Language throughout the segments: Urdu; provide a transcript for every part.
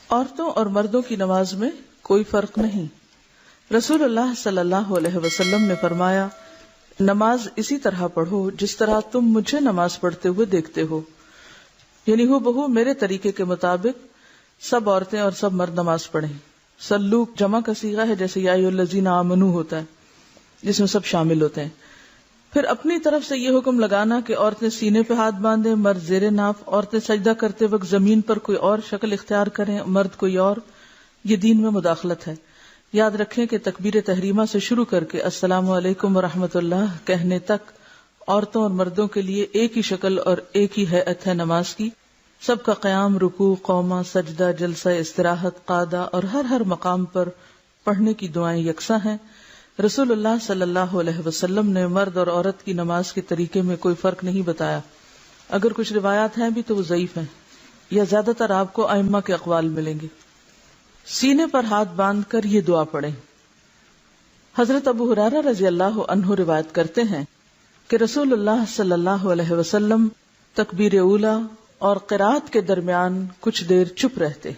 عورتوں اور مردوں کی نماز میں کوئی فرق نہیں۔ رسول اللہ صلی اللہ علیہ وسلم نے فرمایا، نماز اسی طرح پڑھو جس طرح تم مجھے نماز پڑھتے ہوئے دیکھتے ہو، یعنی ہو بہو میرے طریقے کے مطابق سب عورتیں اور سب مرد نماز پڑھیں۔ صلو جمع کا صیغہ ہے، جیسے یا ایھا الذین آمنوا ہوتا ہے جس میں سب شامل ہوتے ہیں۔ پھر اپنی طرف سے یہ حکم لگانا کہ عورتیں سینے پہ ہاتھ باندھیں، مرد زیر ناف، عورتیں سجدہ کرتے وقت زمین پر کوئی اور شکل اختیار کریں، مرد کوئی اور، یہ دین میں مداخلت ہے۔ یاد رکھیں کہ تکبیر تحریمہ سے شروع کر کے السلام علیکم ورحمۃ اللہ کہنے تک عورتوں اور مردوں کے لیے ایک ہی شکل اور ایک ہی ہیئت ہے نماز کی۔ سب کا قیام، رکوع، قومہ، سجدہ، جلسہ استراحت، قعدہ اور ہر مقام پر پڑھنے کی دعائیں یکساں ہیں۔ رسول اللہ صلی اللہ علیہ وسلم نے مرد اور عورت کی نماز کے طریقے میں کوئی فرق نہیں بتایا۔ اگر کچھ روایات ہیں بھی تو وہ ضعیف ہیں، یا زیادہ تر آپ کو ائمہ کے اقوال ملیں گے۔ سینے پر ہاتھ باندھ کر یہ دعا پڑھیں۔ حضرت ابو ہریرہ رضی اللہ عنہ روایت کرتے ہیں کہ رسول اللہ صلی اللہ علیہ وسلم تکبیر اولی اور قرات کے درمیان کچھ دیر چپ رہتے،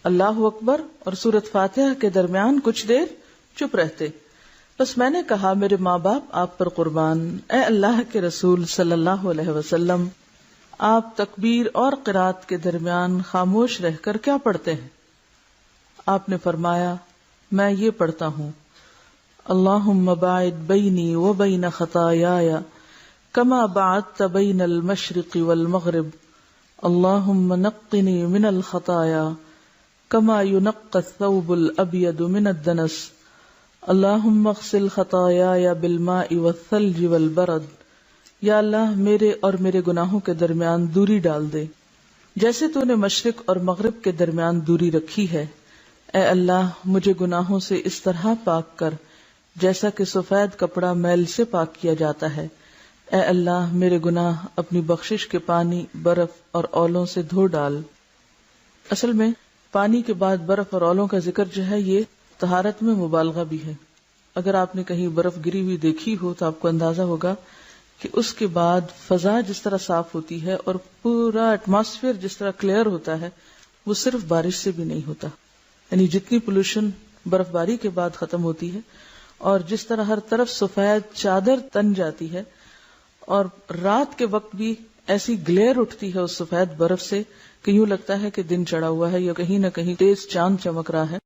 اللہ اکبر اور سورۃ فاتحہ کے درمیان کچھ دیر چپ رہتے۔ بس میں نے کہا، میرے ماں باپ آپ پر قربان، اے اللہ کے رسول صلی اللہ علیہ وسلم، آپ تکبیر اور قرات کے درمیان خاموش رہ کر کیا پڑھتے ہیں؟ آپ نے فرمایا، میں یہ پڑھتا ہوں، اللہم باعد بینی و بین خطایایا کما بعدت بین المشرق والمغرب، اللہم نقنی من الخطایا کما ینقی الثوب الابیض من الدنس، اللہم اغسل خطایایا بالماء والثلج والبرد۔ یا اللہ میرے اور میرے گناہوں کے درمیان دوری ڈال دے جیسے تو نے مشرق اور مغرب کے درمیان دوری رکھی ہے۔ اے اللہ مجھے گناہوں سے اس طرح پاک کر جیسا کہ سفید کپڑا میل سے پاک کیا جاتا ہے۔ اے اللہ میرے گناہ اپنی بخشش کے پانی، برف اور اولوں سے دھو ڈال۔ اصل میں پانی کے بعد برف اور اولوں کا ذکر جو ہے یہ طہارت میں مبالغہ بھی ہے۔ اگر آپ نے کہیں برف گری ہوئی دیکھی ہو تو آپ کو اندازہ ہوگا کہ اس کے بعد فضا جس طرح صاف ہوتی ہے اور پورا ایٹماسفیئر جس طرح کلیئر ہوتا ہے، وہ صرف بارش سے بھی نہیں ہوتا۔ یعنی جتنی پولوشن برف باری کے بعد ختم ہوتی ہے اور جس طرح ہر طرف سفید چادر تن جاتی ہے، اور رات کے وقت بھی ایسی گلیئر اٹھتی ہے اس سفید برف سے کہ یوں لگتا ہے کہ دن چڑھا ہوا ہے یا کہیں نہ کہیں تیز چاند چمک رہا ہے۔